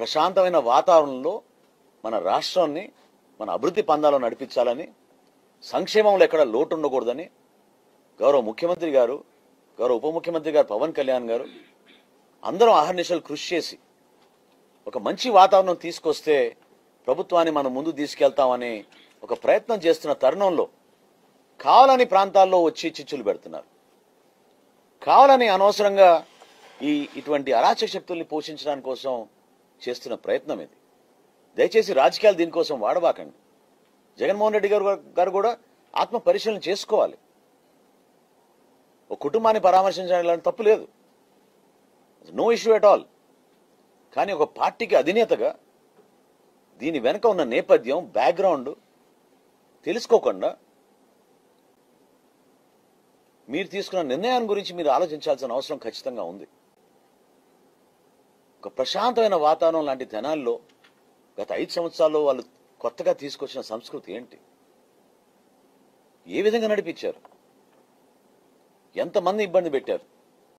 ప్రశాంతమైన వాతావరణంలో మన రాష్ట్రాన్ని మన అభివృద్ధి పందాలో నడిపించాలని, సంక్షేమంలో ఎక్కడ లోటు ఉండకూడదని గౌరవ ముఖ్యమంత్రి గారు, గౌరవ ఉప ముఖ్యమంత్రి గారు పవన్ కళ్యాణ్ గారు అందరం అహర్నిశలు కృషి చేసి ఒక మంచి వాతావరణం తీసుకొస్తే ప్రభుత్వాన్ని మనం ముందు తీసుకెళ్తామని ఒక ప్రయత్నం చేస్తున్న తరుణంలో కావాలని ప్రాంతాల్లో వచ్చి చిచ్చులు పెడుతున్నారు. కావాలని అనవసరంగా ఇటువంటి అరాచక శక్తుల్ని పోషించడానికి కోసం చేస్తున్న ప్రయత్నం ఇది. దయచేసి రాజకీయాలు దీనికోసం వాడబాకండి. జగన్మోహన్ రెడ్డి గారు కూడా ఆత్మ పరిశీలన చేసుకోవాలి. ఒక కుటుంబాన్ని పరామర్శించడం తప్పు లేదు, నో ఇష్యూ ఎట్ ఆల్. కానీ ఒక పార్టీకి అధినేతగా దీని వెనక ఉన్న నేపథ్యం, బ్యాక్గ్రౌండ్ తెలుసుకోకుండా మీరు తీసుకున్న నిర్ణయాన్ని గురించి మీరు ఆలోచించాల్సిన అవసరం ఖచ్చితంగా ఉంది. ఒక ప్రశాంతమైన వాతావరణం లాంటి తెనాల్లో గత 5 సంవత్సరాల్లో వాళ్ళు కొత్తగా తీసుకొచ్చిన సంస్కృతి ఏంటి? ఏ విధంగా నడిపించారు? ఎంతమంది ఇబ్బంది పెట్టారు?